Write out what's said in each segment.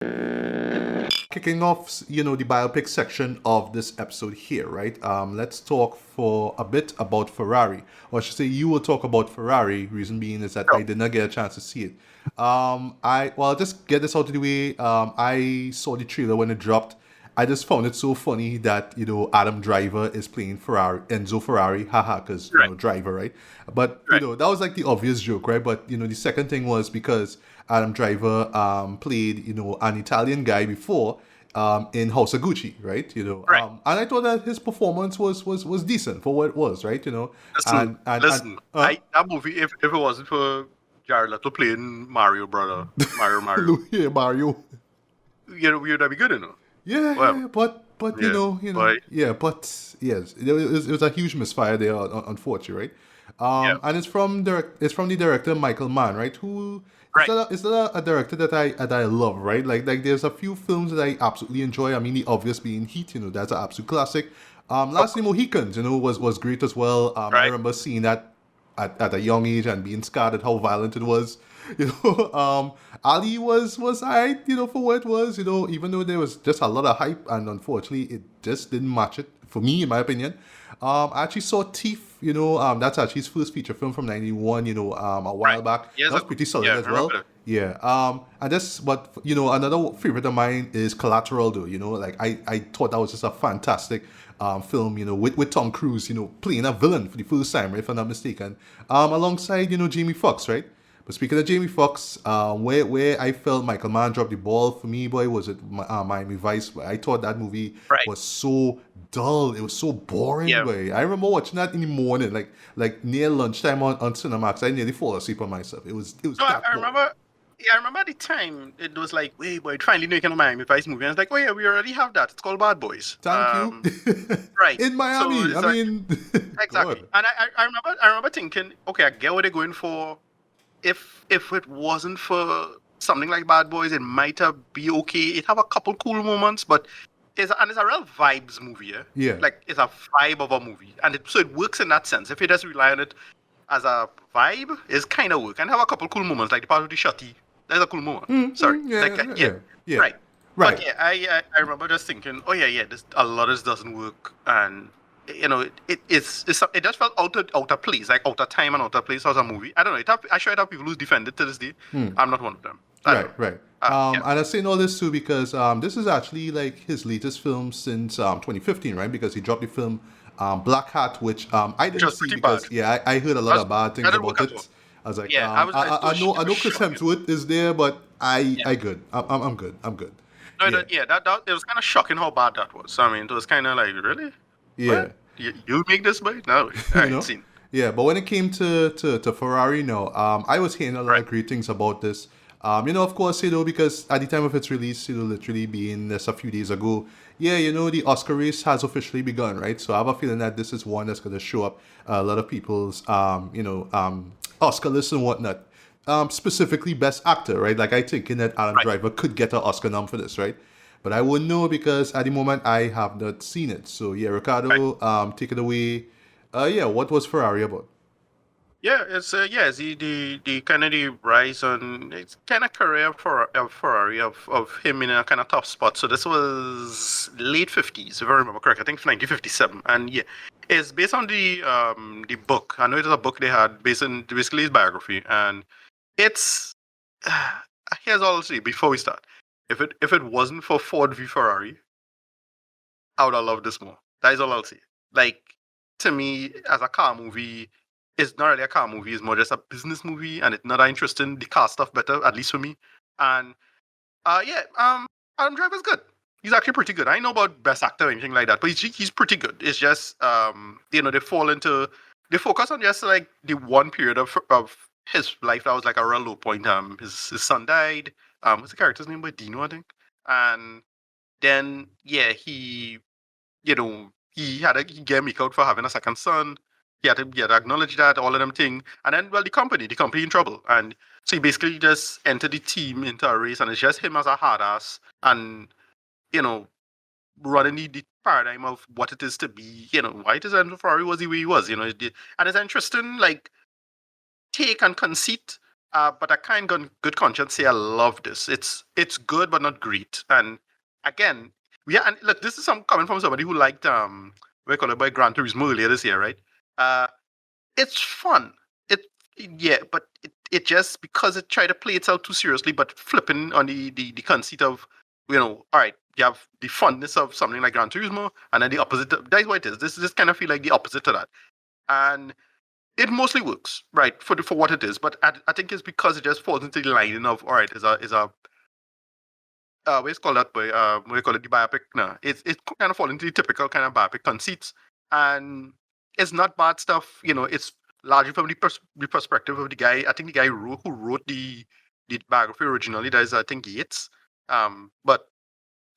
Kicking off, the biopic section of this episode here, right? Let's talk for a bit about Ferrari. Or I should say, you will talk about Ferrari. Reason being is that I So, did not get a chance to see it. I'll just get this out of the way. I saw the trailer when it dropped. I just found it so funny that Adam Driver is playing Ferrari, Enzo Ferrari, haha, because right, driver, right? But right, that was like the obvious joke, right? But the second thing was because Adam Driver played an Italian guy before in House of Gucci, right? right. And I thought that his performance was decent for what it was, right? Listen, And listen. That movie, if it wasn't for Jared Leto playing Mario, brother, Mario, Louis Mario. you'd be good, Yeah, Well, yeah, but yeah, but yeah, but yes, it was a huge misfire there, unfortunately, right? yeah, And it's from the director Michael Mann, right? Who right. is that a director that I love, right? Like there's a few films that I absolutely enjoy. I mean, the obvious being Heat, that's an absolute classic. Of Lastly, Mohicans, was great as well. I right. remember seeing that at a young age and being scarred at how violent it was. You know, Ali was alright, for what it was, even though there was just a lot of hype and unfortunately it just didn't match it for me, in my opinion. I actually saw Thief, that's actually his first feature film from '91, a Right. while back. Years That was ago. pretty solid Yeah, as I remember well. that. Yeah. And this, but another favorite of mine is Collateral, though. Like I thought that was just a fantastic film. With Tom Cruise, playing a villain for the first time, right, if I'm not mistaken. Alongside Jamie Foxx, right. But speaking of Jamie Foxx, where I felt Michael Mann dropped the ball for me, boy, was it Miami Vice. I thought that movie Right. was so dull. It was so boring, Yeah. boy. I remember watching that in the morning, like near lunchtime on Cinemax. I nearly fall asleep on myself. It was No, I that boring. remember. Yeah, I remember at the time it was like, wait, boy, finally making a Miami Vice movie. And it's like, oh yeah, we already have that. It's called Bad Boys. Thank you. Right. In So Miami. I it's like mean, exactly. God. And I remember thinking, okay, I get what they're going for. If it wasn't for something like Bad Boys, it might have be okay. It have a couple cool moments, but it's a real vibes movie, yeah. Yeah. Like it's a vibe of a movie, and so it works in that sense. If you just rely on it as a vibe, it's kind of work and have a couple cool moments, like the part with the shotty. That's a cool moment. Sorry, like Yeah, yeah, yeah, yeah. right. But Right. yeah, I remember just thinking, oh yeah, this a lot of this doesn't work, and it just felt out of place, like out of time and out of place as a movie. I don't know. I sure it have people who defend it to this day. I'm not one of them. I don't Right, know. right. Yeah, And I'm saying all this too because this is actually like his latest film since 2015, right? Because he dropped the film Black Hat, which I which didn't was see pretty bad. because yeah, I heard a lot That's, of bad that things didn't work about at all. it. I was like, Yeah, I was. I know It was Chris shocking. Hemsworth is there, but I Yeah. I good. I'm good. I'm good. No, Yeah, yeah, that it was kind of shocking how bad that was. I mean, it was kind of like, really, yeah. what? You make this bad? No, I you ain't know seen. yeah, but when it came to Ferrari, no, I was hearing a lot Right, of great things about this. Of course, because at the time of its release, literally being just a few days ago, yeah, the Oscar race has officially begun, right? So I have a feeling that this is one that's going to show up a lot of people's Oscar lists and whatnot. Specifically best actor, right? Like I thinking that Adam right. Driver could get an Oscar nom for this, right? But I wouldn't know because at the moment I have not seen it. So yeah, Right. Ricardo, take it away. Yeah, what was Ferrari about? Yeah, it's the kind of the rise on it's kind of career for of Ferrari of him in a kind of top spot. So this was late 50s, if I remember correct. I think 1957, and yeah, it's based on the book. I know it is a book they had based on basically his biography, and it's here's all I'll say before we start. If it wasn't for Ford v Ferrari, I would have loved this more. That is all I'll say. Like to me, as a car movie, it's not really a car movie. It's more just a business movie, and it's not that interesting. The car stuff better, at least for me. And yeah, Adam Driver's good. He's actually pretty good. I don't know about best actor or anything like that, but he's pretty good. It's just they focus on just like the one period of his life that was like a real low point. His son died. What's the character's name? By Dino, I think. And then yeah, he gave me out for having a second son. He had to acknowledge that, all of them thing. And then well the company in trouble. And so he basically just entered the team into a race and it's just him as a hard ass and you know, running the paradigm of what it is to be, why it is Enzo Ferrari was the way he was, and it's interesting like take and conceit But I can't good conscience say I love this. It's good but not great. And again, yeah, and look, this is some coming from somebody who liked we call it by Gran Turismo earlier this year, right? Uh, it's fun. It yeah, but it just because it tried to play itself too seriously, but flipping on the conceit of all right, you have the funness of something like Gran Turismo, and then the opposite. That's what it is. This just kind of feel like the opposite to that, and it mostly works, right, for what it is. But I think it's because it just falls into the lining of all right, is a what's called that boy? What do you call it? The biopic? No, it's kind of fall into the typical kind of biopic conceits, and it's not bad stuff. It's largely from the perspective of the guy. I think the guy who wrote the biography originally. That is, I think, Yates. But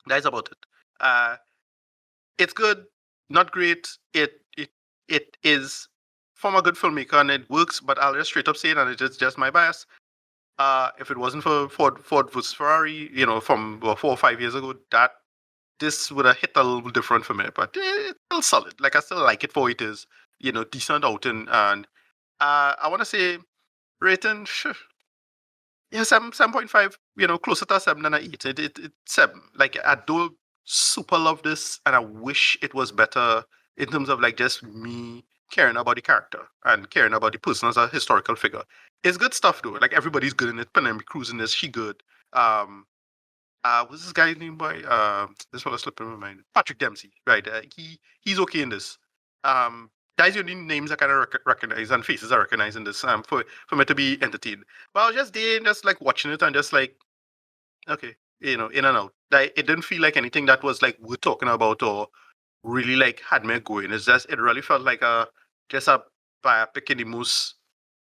that's about it. It's good, not great. It is from a good filmmaker and it works. But I'll just straight up say it, and it's just my bias. If it wasn't for Ford versus Ferrari, from 4 or 5 years ago, this would have hit a little different for me. But it's still solid. Like I still like it for it is, decent outing. And I want to say rating, sure, yeah, 7.5. Closer to a 7 than a 8. It's 7. Like I do super love this, and I wish it was better in terms of like just me caring about the character and caring about the person as a historical figure. It's good stuff though. Like everybody's good in it. Penelope Cruz in this, she good. What's this guy's name? Boy, this one slipping my mind. Patrick Dempsey, right? He's okay in this. Guys, your names I kind of recognize and faces I recognize in this. For me to be entertained. But I was just there, and just like watching it and just like, okay, in and out. Like it didn't feel like anything that was like we're talking about or really like had me going. It really felt like just a biopic in the most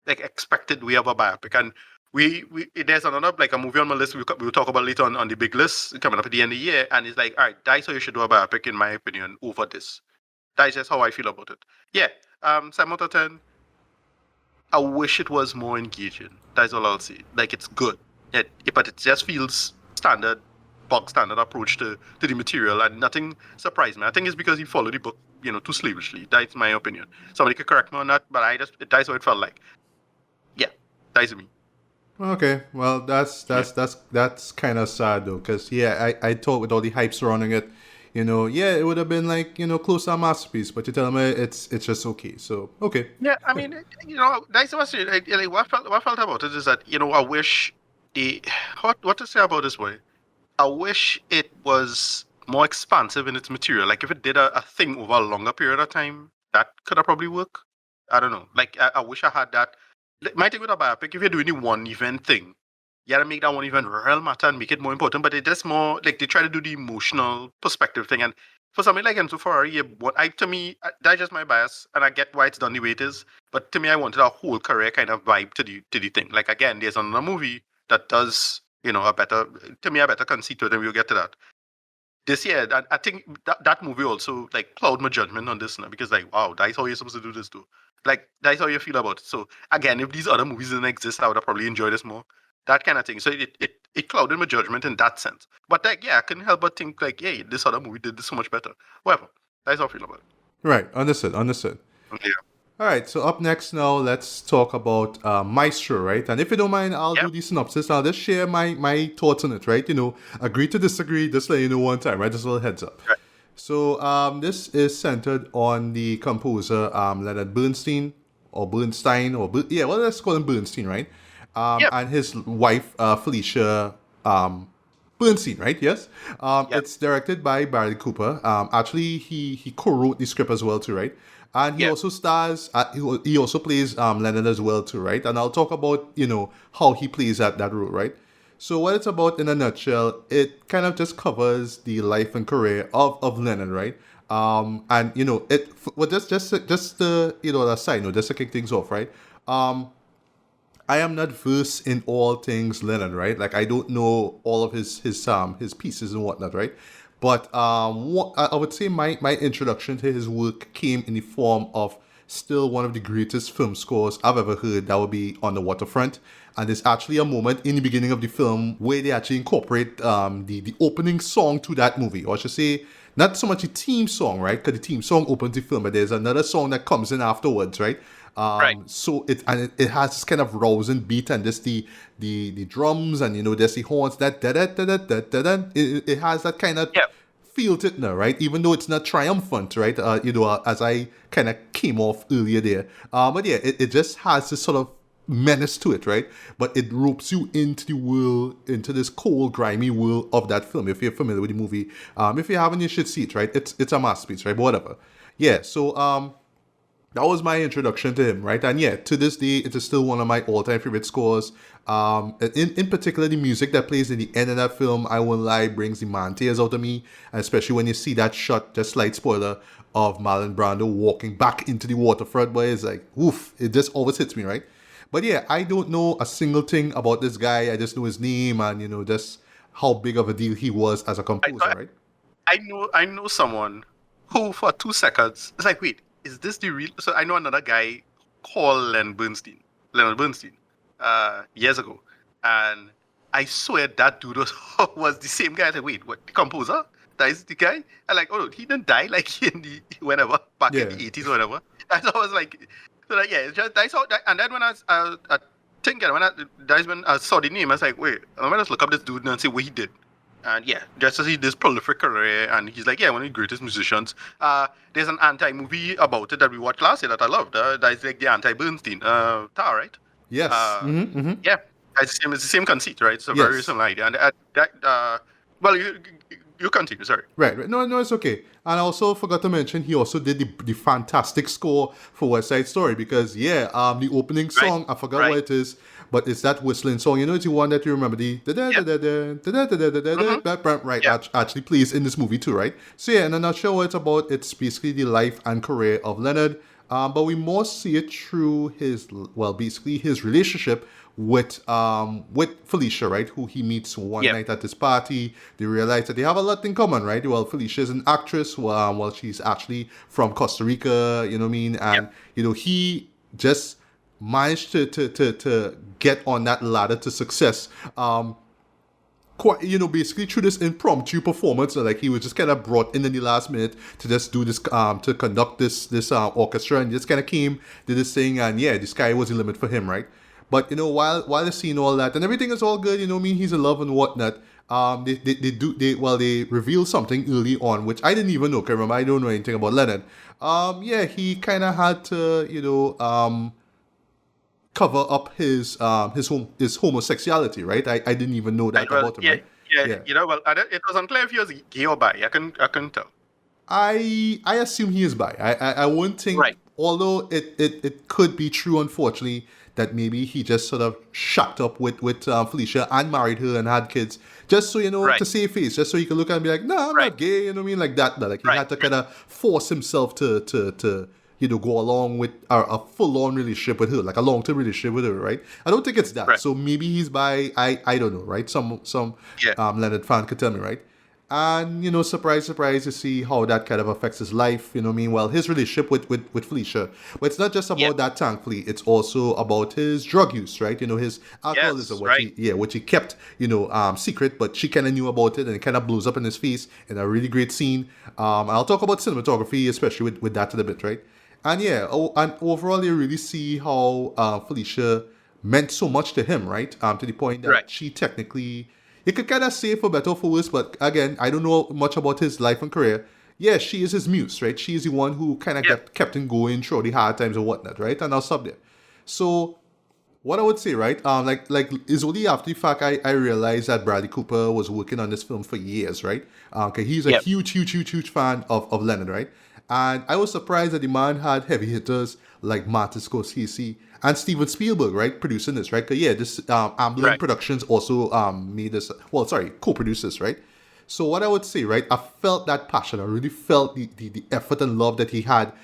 like expected way of a biopic. And we there's another like a movie on my list we'll talk about later on the big list coming up at the end of the year, and it's like, all right, that's how you should do a biopic in my opinion over this. That's just how I feel about it. Yeah. 7 out of 10. I wish it was more engaging. That's all I'll say. Like it's good. But it just feels standard, bog standard approach to the material, and nothing surprised me. I think it's because he followed the book, too slavishly. That's my opinion. Somebody could correct me on that, but that's what it felt like. Yeah, that's me. Okay, well, that's kind of sad though, because yeah, I thought with all the hype surrounding it, yeah, it would have been like close to a masterpiece, but you tell me it's just okay. So okay, Yeah, I mean, that's like what I felt about it is that I wish the what to say about this way. I wish it was more expansive in its material. Like if it did a thing over a longer period of time, that could have probably worked. I don't know. Like I wish I had that. Like, my thing with a biopic, if you're doing the one event thing, you gotta make that one event real matter and make it more important. But it just more like they try to do the emotional perspective thing. And for something like Enzo Ferrari, to me, that's just my bias, and I get why it's done the way it is. But to me, I wanted a whole career kind of vibe to the thing. Like again, there's another movie that does a better conceit to it, and we'll get to that. This year, I think that movie also like cloud my judgment on this now, because like, wow, that's how you're supposed to do this too. Like that's how you feel about it. So again, if these other movies didn't exist, I would have probably enjoyed this more. That kind of thing. So it clouded my judgment in that sense. But like, yeah, I couldn't help but think like, hey, this other movie did this so much better. Whatever. That's how I feel about right, understood. it. Yeah. All right, so up next now, let's talk about Maestro, right? And if you don't mind, I'll Yeah. do the synopsis. I'll just share my thoughts on it, right? Agree to disagree, just let you know one time, right? Just a little heads up. Right. So this is centered on the composer Leonard Bernstein, or Bernstein, yeah, well, let's call him Bernstein, right? Yep. And his wife, Felicia Bernstein, right? Yes. Yep. It's directed by Bradley Cooper. Actually, he co-wrote the script as well too, right? And he Yep. also stars. He also plays Leonard as well too, right? And I'll talk about how he plays that role, right? So what it's about in a nutshell, it kind of just covers the life and career of Leonard, right? And well, just the a side note, just to kick things off, right? I am not versed in all things Leonard, right? Like I don't know all of his pieces and whatnot, right? But I would say my introduction to his work came in the form of still one of the greatest film scores I've ever heard. That would be On the Waterfront, and there's actually a moment in the beginning of the film where they actually incorporate the opening song to that movie, or I should say, not so much a theme song, right? Because the theme song opens the film, but there's another song that comes in afterwards, right? Right. So it has this kind of rousing beat, and this the drums, and there's the horns, that da da da da da da da. It has that kind of Yeah. feel to it now, right? Even though it's not triumphant, right? As I kind of came off earlier there. But yeah, it just has this sort of menace to it, right? But it ropes you into the world, into this cold, grimy world of that film. If you're familiar with the movie, if you haven't, you should see it, right? It's a masterpiece, right? But whatever. Yeah. So that was my introduction to him, right? And yeah, to this day, it is still one of my all-time favorite scores. In particular, the music that plays in the end of that film, I won't lie, brings the man tears out of me. And especially when you see that shot, just slight spoiler, of Marlon Brando walking back into the waterfront, but it's like, oof, it just always hits me, right? But yeah, I don't know a single thing about this guy. I just know his name and, just how big of a deal he was as a composer, right? I know someone who for 2 seconds it's like, wait, is this the real? So I know another guy called Leonard Bernstein, years ago, and I swear that dude was the same guy. I was like, wait, what? The composer? That is the guy? And like, oh no, he didn't die like in the whenever back in Yeah. the 80s or whatever. And I was like, so like, yeah, it's just that's how. And then when I think that's when I saw the name, I was like, wait, I'm gonna just look up this dude and see what he did. And yeah, just to see this prolific career, and he's like, yeah, one of the greatest musicians. There's an anti-movie about it that we watched last year that I loved. That is like the anti-Bernstein, Tar, right? Yes. Yeah, it's the same conceit, right? It's a very Yes. similar idea. And well, you continue. Sorry. Right. No, no, it's okay. And I also forgot to mention he also did the fantastic score for West Side Story because the opening song, I forgot what it is, but it's that whistling song. It's the one that you remember, the da da da da da da da da da da da, right? Yeah. Actually plays in this movie too, right? So yeah, in a nutshell, what it's about, it's basically the life and career of Leonard. But we more see it through basically his relationship with Felicia, right? Who he meets one night at this party. They realize that they have a lot in common, right? Well, Felicia is an actress, while she's actually from Costa Rica. You know what I mean? And he just managed to get on that ladder to success. Quite, basically through this impromptu performance, like he was just kind of brought in the last minute to just do this, to conduct this orchestra, and just kind of did this thing, and yeah, the sky was the limit for him, right? But while he's seeing all that and everything is all good, he's in love and whatnot. They reveal something early on, which I didn't even know. 'Cause remember, I don't know anything about Leonard. He kind of had to, cover up his homosexuality, right? I didn't even know that about him, right? Yeah. Well, it was unclear if he was gay or bi. I couldn't tell. I assume he is bi. I wouldn't think, Right. although it could be true, unfortunately, that maybe he just sort of shacked up with Felicia and married her and had kids, just so to save face, just so he could look and be like, no, I'm not gay, you know what I mean, like that. Like he had to kind of force himself to go along with a full-on relationship with her, like a long-term relationship with her, right? I don't think it's that. Right. So maybe he's bi. I don't know, right? Some Leonard fan could tell me, right? And surprise, surprise, you see how that kind of affects his life. You know what I mean? Well, his relationship with Felicia, but it's not just about that. Thankfully, it's also about his drug use, right? His alcoholism, which he kept, secret, but she kind of knew about it, and it kind of blows up in his face in a really great scene. I'll talk about cinematography, especially with that in a bit, right? And and overall, you really see how Felicia meant so much to him, right? To the point that she technically, you could kind of say for better or for worse, but again, I don't know much about his life and career. Yeah, she is his muse, right? She is the one who kind of kept him going through the hard times and whatnot, right? And I'll stop there. So, what I would say, right? Like is only after the fact I realized that Bradley Cooper was working on this film for years, right? Okay, he's a huge fan of Leonard, right? And I was surprised that the man had heavy hitters like Martin Scorsese and Steven Spielberg, right, producing this, right? Because this Amblin Productions also made this. Well, sorry, co-produced this, right? So what I would say, right, I felt that passion. I really felt the effort and love that he had,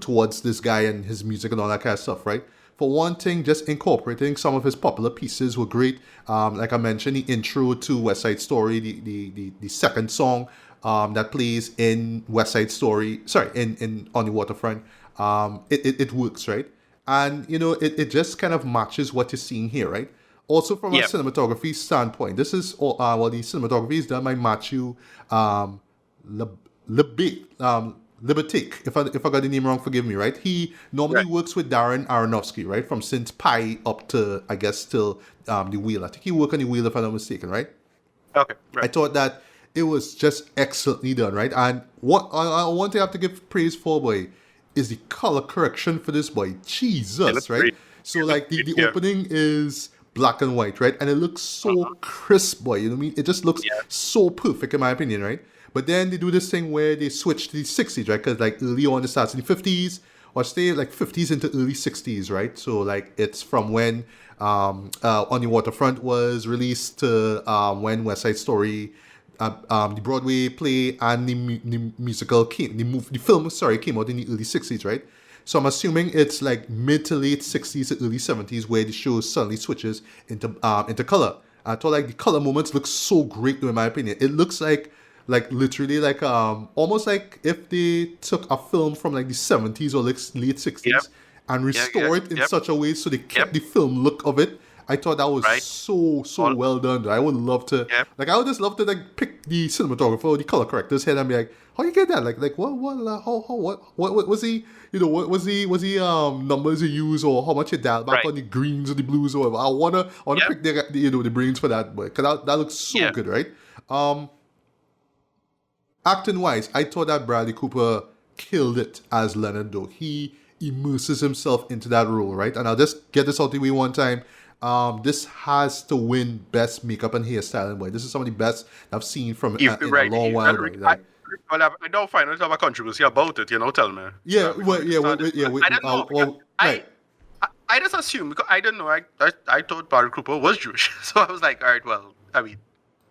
towards this guy and his music and all that kind of stuff, right? For one thing, just incorporating some of his popular pieces were great. Like I mentioned, the intro to West Side Story, the second song that plays in West Side Story, in On the Waterfront, it works, right? And, it just kind of matches what you're seeing here, right? Also from a cinematography standpoint, this is, the cinematography is done by Matthew Lebet, Libertic, if I got the name wrong, forgive me, right? He normally Right. works with Darren Aronofsky, right? From Since Pi up to, I guess, till The Wheel. I think he worked on The Wheel, if I'm not mistaken, right? Okay. I Right. thought that it was just excellently done, right? And one thing I have to give praise for, boy, is the color correction for this, boy. It Jesus, looks right? great. So It looks like the, great. the Yeah. opening is black and white, right? And it looks so Mhm. crisp, boy. You know what I mean? It just looks Yeah. so perfect in my opinion, right? But then they do this thing where they switch to the 60s, right? Because like early on it starts in the 50s, or stay like 50s into early 60s, right? So like it's from when On the Waterfront was released to when West Side Story, the Broadway play and the musical the film, sorry, came out in the early 60s, right? So I'm assuming it's like mid to late 60s to early 70s where the show suddenly switches into color. I thought like the color moments look so great, though, in my opinion. It looks like literally like almost like if they took a film from like the 70s or like late Yep. 60s and Yeah. Yeah. restore it in Yep. such a way so they Yep. kept the film look of it. I thought that was Right. so All. well done. I would love to, Yep. like, I would just love to like pick the cinematographer or the color corrector's head and be like, how you get that? Like what was he? You know, what was he numbers you use, or how much you dial back Right. on the greens or the blues or whatever. I wanna Yep. pick the brains for that, but because that looks so Yeah. good, right? Acting wise, I thought that Bradley Cooper killed it as Leonard, though. He immerses himself into that role, right? And I'll just get this out the way one time. This has to win best makeup and hairstyling, boy. This is some of the best I've seen from If in a right. long while, boy. Like, I don't find out have a controversy about it. Tell me. yeah, Before well, we yeah, start this. I don't know because well, right. I just assumed because I don't know. I thought Barry Cooper was Jewish, so I was like, all right, well, I mean,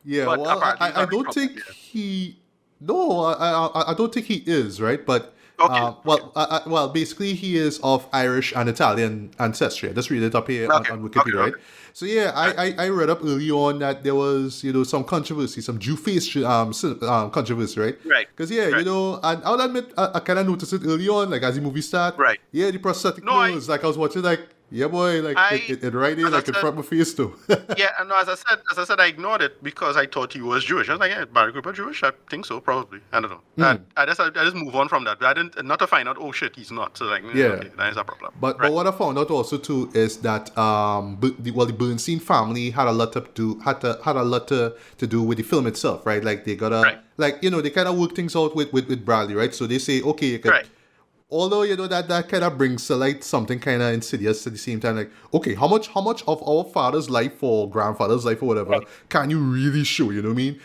Yeah, but well, apparently he's I not don't from think there. he. No, I don't think he is, right? But Okay. Okay. well, basically he is of Irish and Italian ancestry. I just read it up here Okay. on Okay. Wikipedia, right? Okay. So yeah, Right. I read up early on that there was some controversy, some Jew face controversy, right? Right. Because yeah, Right. and I'll admit I kind of noticed it early on, like as the movie start. Right. Yeah, the prosthetic No, nose, like I was watching, like yeah, boy, like I, it right there, as I like in said, front of my face too. yeah, and no, as I said, I ignored it because I thought he was Jewish. I was like, yeah, Barry Cooper Jewish? I think so, probably. I don't know. I just move on from that. But I didn't, not to find out, oh shit, he's not. So like, Yeah. okay, that is a problem. But Right. what I found out also too is that the Bernstein family had a lot to do had a lot to do with the film itself, right? Like they gotta Right. like they kind of work things out with Bradley, right? So they say, okay, you could, Right. although that kind of brings to light something kind of insidious at the same time, like, okay, how much of our father's life or grandfather's life or whatever Right. can you really show? You know what I mean?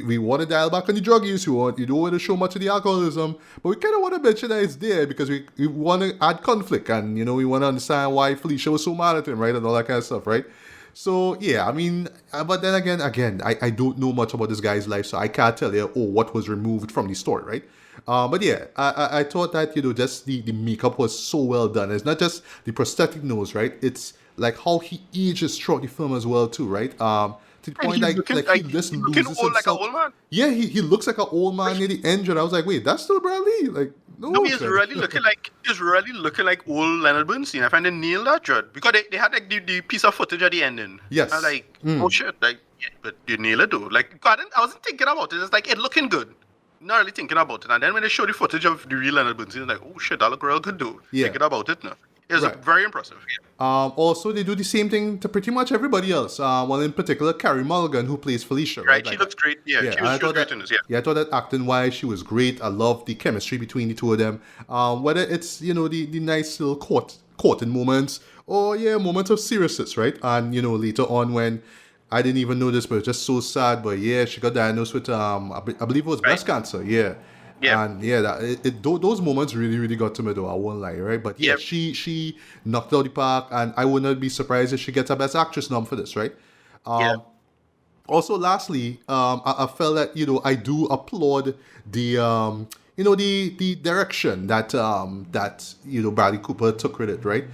We want to dial back on the drug use. You don't want to show much of the alcoholism, but we kind of want to mention that it's there because we want to add conflict, and we want to understand why Felicia was so mad at him, right, and all that kind of stuff, right? So yeah, I mean, but then again, I don't know much about this guy's life, so I can't tell you, what was removed from the story, right? But yeah, I thought that just the makeup was so well done. It's not just the prosthetic nose, right? It's like how he ages throughout the film as well too, right? To the And point he's like he just he's looking loses old like an himself. old man. Yeah, he looks like an old man near the end, and I was like, wait, that's still Bradley? Like, No, no, son. he's really looking like old Leonard Bernstein. I find they nailed that Judd because they had like the piece of footage at the ending. Yes. I was like, oh shit, like, yeah, but you nailed it though. Like, I wasn't thinking about it. It's like it looking good. Not really thinking about it. And then when they show the footage of the real Leonard Bernstein, it's like, oh shit, that look real good though. Yeah. Thinking about it now. It was Right. very impressive. Yeah. Also, they do the same thing to pretty much everybody else. Well, in particular, Carrie Mulligan, who plays Felicia, right? Right, she looks great. Yeah, Yeah, she and was, I she was thought great that. in this. Yeah. Yeah, I thought that acting wise, she was great. I love the chemistry between the two of them. Whether it's the nice little courting moments, or yeah, moments of seriousness, right? And later on when I didn't even know this, but it's just so sad. But yeah, she got diagnosed with I believe it was breast Right. cancer. Yeah. Yeah. And yeah, those moments really, really got to me, though. I won't lie, right? But yeah, Yep. she knocked out the park, and I would not be surprised if she gets a Best Actress nom for this, right? Yeah. Also, lastly, I felt that I do applaud the direction that Bradley Cooper took with it, right?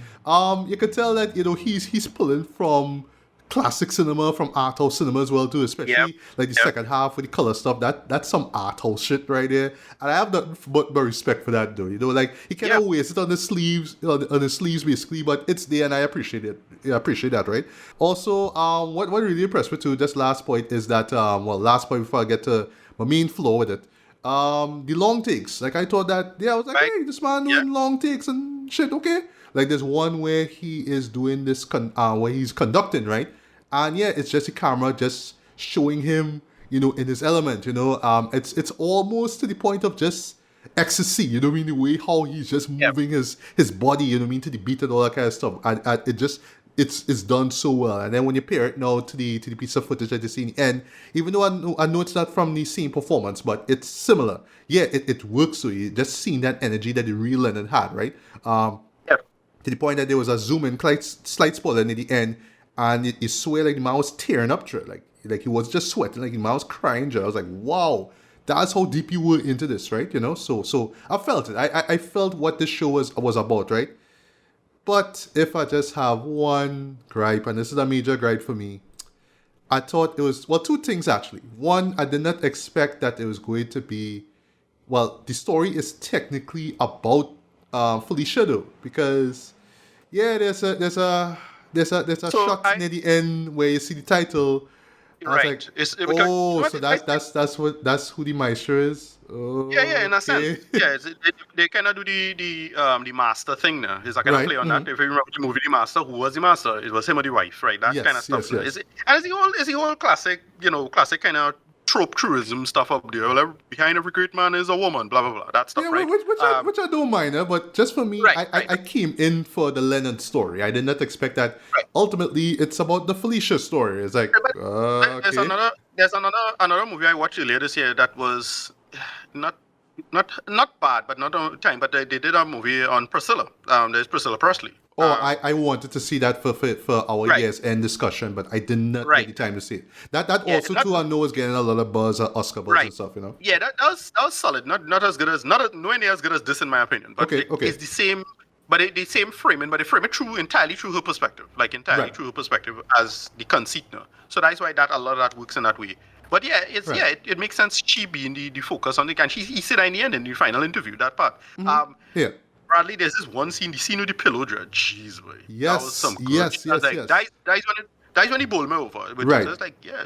You could tell that he's pulling from classic cinema, from art house cinema as well too, especially Yep. like the Yep. second half with the color stuff. That's some art house shit right there, and I have nothing but respect for that, though. Like he kind of Yeah. wastes it on his sleeves, on his sleeves basically, but it's there, and I appreciate it. Yeah, I appreciate that, right? Also, what really impressed me too, just last point is that last point before I get to my main flaw with it. the long takes. Like I thought that, yeah, I was like, Right? hey, this man Yeah. doing long takes and shit, okay. Like there's one where he is doing this, where he's conducting, right? And yeah, it's just the camera just showing him, in his element, it's almost to the point of just ecstasy, you know what I mean? The way how he's just Yeah. moving his body, you know what I mean, to the beat and all that kind of stuff. And it just, it's done so well. And then when you pair it now to the piece of footage that you see in the end, even though I know it's not from the same performance, but it's similar. Yeah, it works. So you just seeing that energy that the real Lennon had, right? Yeah. To the point that there was a zoom in, slight spoiler in the end, and you swear like the man was tearing up through it. Like he was just sweating, like the man was crying. I was like, wow, that's how deep you were into this, right? So I felt it. I felt what this show was about, right? But if I just have one gripe, and this is a major gripe for me, I thought it was, well, two things actually. One, I did not expect that it was going to be, well, the story is technically about Felicia though, because yeah, there's a So shot near the end where you see the title. I was like, right. It's because oh, what so I that's who the Maestro is. yeah, in a sense. Okay, Yeah, they kind of do the master thing now. It's like kind of right. play on that. If you remember the movie The Master, who was the master? It was him or the wife, right? That kind of Yes, stuff. yes, yes. And it's the whole classic, classic kind of trope truism stuff up there. Well, behind every great man is a woman, blah blah blah. That stuff, Yeah, right? which I don't mind, but just for me, Right, I came in for the Lennon story. I did not expect that. right. Ultimately, it's about the Felicia story. It's like, But there's okay, another movie I watched earlier this year that was not not bad, but not on time. But they did a movie on Priscilla. There's Priscilla Presley. oh, I wanted to see that for our Right. year's end discussion, but I did not Right. get the time to see it. That Yeah, also too, I know is getting a lot of buzz, Oscar buzz right. and stuff. Yeah, that was solid. Not as good as nowhere near as good as this in my opinion. But Okay, okay. it's the same. But the same framing, but they frame it entirely through her perspective, like entirely Right. through her perspective as the conceit now. So that's why a lot of that works in that way. But yeah, Right. it makes sense. She being the focus on the, and he said that in the end in the final interview that part. Yeah. Bradley, there's this one scene, the scene with the pillow dread. Jeez, boy. That Yes, was some good yes, shit. I was yes, like, yes. that's when he bowled me over. Which Right. was like, yeah,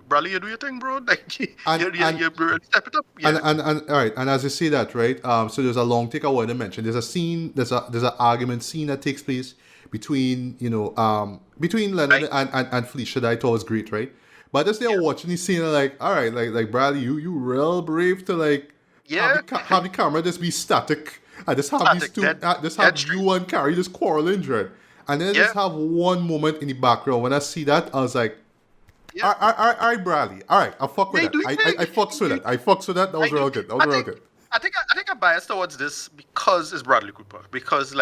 Bradley, you do your thing, bro. Like, you And- step it up. Yeah. And all right, and as you say that, right? So there's a long take I want to mention. There's a scene, there's an argument scene that takes place between between Leonard Right. and Felicia that I thought was great, right? But as they're watching the scene, I'm like, all right, like Bradley, you real brave to like Yeah. have the camera just be static and just have these Static, two, dead- just dead have straight. you and Carrie just quarreling, right? And then just Yeah. have one moment in the background. When I see that, I was like, Yeah. all right, Bradley. All right, I fuck with Yeah, that. do your thing. I fucks with that. I fucks with that. That was real good. That was real good. I think I'm biased towards this because it's Bradley Cooper. Because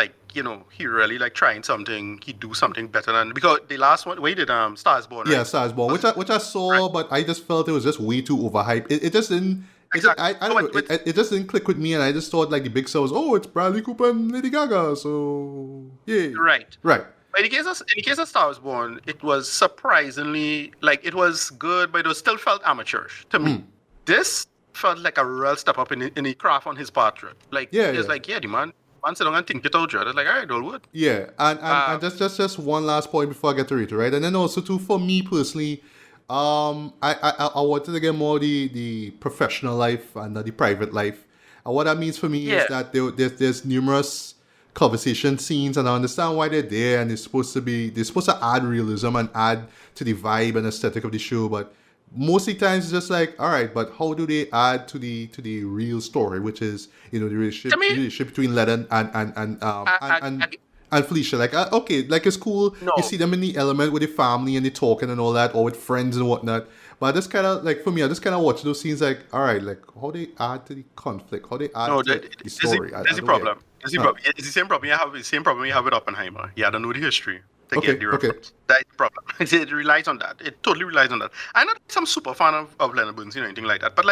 he really like trying something. He do something better than because the last one. Wait, did Stars Born? Yeah, Right? Stars Born, which I saw, but I just felt it was just way too overhyped. It just didn't. Exactly. I don't know. It just didn't click with me, and I just thought like the big sell was, oh, it's Bradley Cooper and Lady Gaga, so yeah. Right. Right. But in the case of Star Wars Born, it was surprisingly it was good, but it still felt amateurish to me. This felt like a real step up in the craft on his part. Right? Like Yeah, it's yeah. like the man sit down and think it out. Right? It's like all right, all wood. Yeah, and just one last point before I get to Rita, right? And then also too for me personally, I wanted to get more the professional life and the private life. And what that means for me Yeah. is that there's numerous conversation scenes, and I understand why they're there, and they're supposed to add realism and add to the vibe and aesthetic of the show, but most of the times it's just like, all right, but how do they add to the real story, which is the relationship, To me- relationship between Lennon I- and Felicia? Like, okay, like it's cool. No. You see them in the element with the family and the talking and all that, or with friends and whatnot. But I just kind of like, for me, I just kind of watch those scenes like, all right, like how they add to the conflict, how they add No, to the story. I there's the don't problem. get it. There's the problem. It's the same problem you have. The same problem you have with Oppenheimer. You don't know the history to Okay, get the okay. reference. That's the problem. It relies on that. It totally relies on that. I'm not some super fan of Leonard Burns, anything like that. But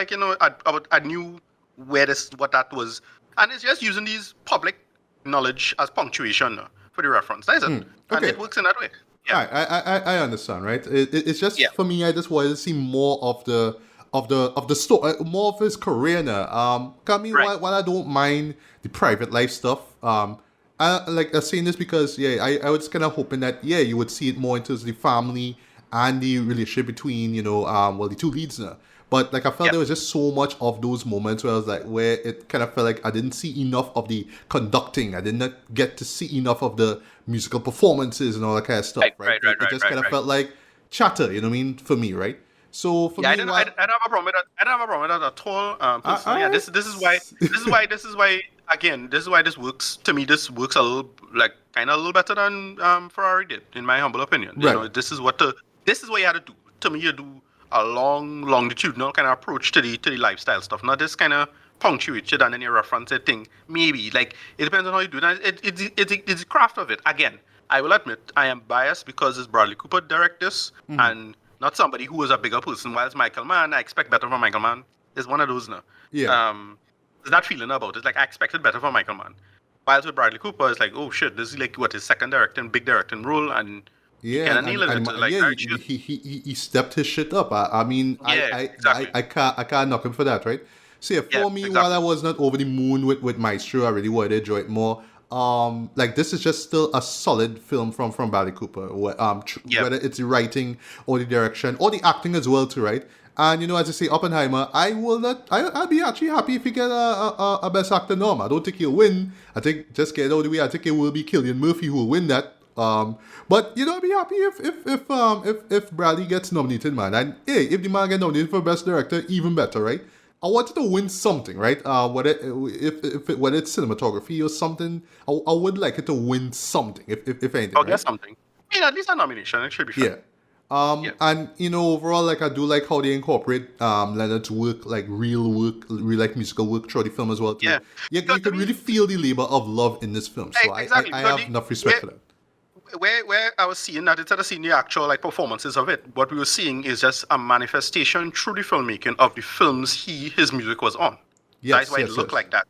I knew what that was, and it's just using these public knowledge as punctuation for the reference. That's it, and okay. it works in that way. Yeah. All right, I understand, right? It's just Yeah. for me. I just wanted to see more of the story, more of his career now. I mean, Right. while I don't mind the private life stuff, I'm saying this because I was kind of hoping that you would see it more into the family and the relationship between the two leads now. But like I felt Yeah. there was just so much of those moments where I was like, where it kind of felt like I didn't see enough of the conducting. I did not get to see enough of the musical performances and all that kind of stuff, Right, right? right, right, It right, just right, kind of right. felt like chatter, you know what I mean, for me, right? So for Yeah, me, I don't have a problem with that. I don't have a problem with that at all. Personally, yeah, I this is why again, this is why this works to me. This works a little like kind of a little better than Ferrari did, in my humble opinion. You know, right, this is what you had to do. To me, you do a longitudinal kind of approach to the lifestyle stuff, not this kind of punctuate it and then you reference a thing. Maybe like it depends on how you do that. It's the craft of it. Again, I will admit I am biased because it's Bradley Cooper direct this and not somebody who was a bigger person. Whilst Michael Mann, I expect better from Michael Mann. It's one of those now. yeah. There's that feeling about it. Like I expected better from Michael Mann. Whilst with Bradley Cooper, it's like, oh shit, this is like what his second directing, big directing role, and he Yeah, kind of nailed it. Like, yeah, all right, shit. he stepped his shit up. I mean, Yeah, exactly. I can't knock him for that, right? So yeah, Yeah, for me, while I exactly. was not over the moon with Maestro, I really wanted to enjoy it more. Like this is just still a solid film from Bradley Cooper. Yeah. Whether it's the writing or the direction or the acting as well, too, right? And you know, as I say, Oppenheimer, I will not. I'll be actually happy if you get a best actor nom. I don't think he'll win. I think just get it out of the way. I think it will be Cillian Murphy who will win that. But you know, I'd be happy if Bradley gets nominated, man. And hey, if the man get nominated for best director, even better, right? I wanted to win something, right? Whether it's cinematography or something, I would like it to win something, if anything, I'll right? get something. I mean, at least a nomination. It should be fun. Yeah. Yeah. And you know, overall, like I do like how they incorporate Leonard's work, like real like musical work throughout the film as well too. Yeah. You Because to could me, really feel the labor of love in this film. So exactly. I Because have enough respect for that. where I was seeing that instead of seeing the actual like performances of it, what we were seeing is just a manifestation through the filmmaking of the films his music was on. That's Yes, why it yes, looked yes. like that.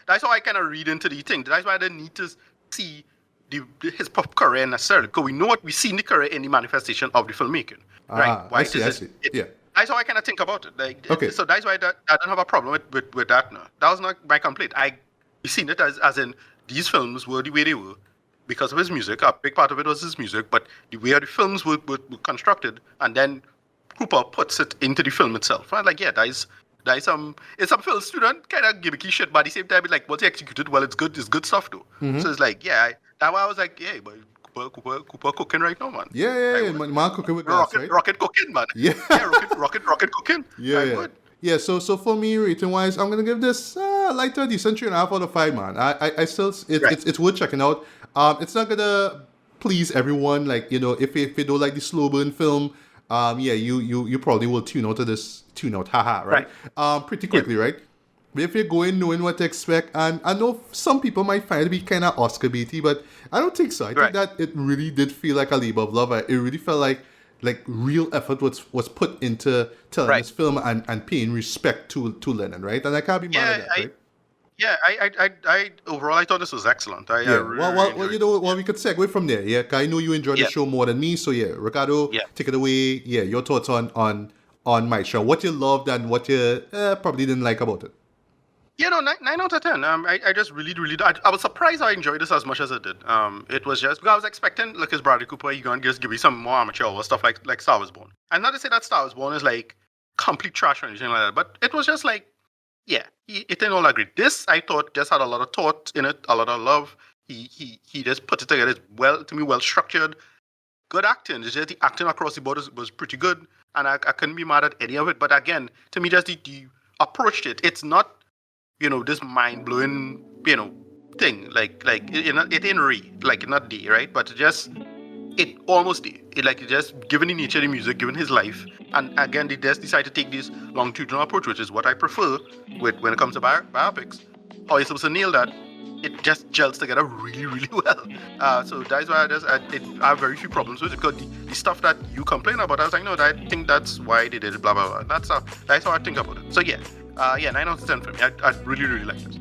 That's how I kind of read into the thing. That's why I didn't need to see his pop career necessarily, because we know what we see in the career in the manifestation of the filmmaking, right? I Why see, does I it, see. it Yeah. That's how I kind of think about it. Like, Okay. so that's why I don't have a problem with that now. That was not my complaint. I seen it as in these films were the way they were because of his music. A big part of it was his music, but the way the films were constructed, and then Cooper puts it into the film itself. And like, yeah, it's some film student kind of gimmicky shit, but at the same time, it's like once he executed well, it's good stuff though. So it's like, yeah, that's why I was like, yeah, but Cooper cooking right now, man. Yeah. Man cooking with gas, right? Rocket cooking, man. Yeah. Yeah, rocket cooking. Yeah, I'm yeah. good. Yeah, so for me, rating wise, I'm gonna give this like to a decent 3.5 out of 5, man. I still Right. it's worth checking out. It's not gonna please everyone. Like you know, if you don't like the slow burn film, yeah, you probably will tune out, haha, right? Pretty Yeah. quickly, right? But if you're going knowing what to expect, and I know some people might find it to be kind of Oscar baity, but I don't think so. I think Right. that it really did feel like a labor of love. It really felt like real effort was put into telling Right. this film and paying respect to Lennon, right? And I can't be mad Yeah, at that, right? I overall I thought this was excellent. I Yeah. really, Well, really you enjoyed know, it. well, we could segue from there. Yeah, 'cause I know you enjoyed the Yeah. show more than me, so yeah, Ricardo, Yeah. take it away. Yeah, your thoughts on my show. What you loved and what you probably didn't like about it. Yeah, no, 9 out of 10. I just really, I was surprised I enjoyed this as much as I did. It was just because I was expecting, like, as Bradley Cooper, you're gonna just give me some more amateur or stuff like Star Wars Born. And not to say that Star Wars Born is like complete trash or anything like that, but it was just like, yeah, it didn't all agree. This I thought just had a lot of thought in it, a lot of love. He just put it together. It's well structured, good acting. It's just the acting across the board was pretty good, and I couldn't be mad at any of it. But again, to me, just the approach to it, it's not, this mind-blowing, thing. Like it ain't like not D, right? But it almost D. It just given the nature of the music, given his life, and again they just decide to take this longitudinal approach, which is what I prefer when it comes to biopics. How you're supposed to nail that, it just gels together really, really well. So that's why I have very few problems with it, because the stuff that you complain about, I was like, no, I think that's why they did it, blah, blah, blah. That's how I think about it. So yeah, 9 out of 10 for me. I really, really like this.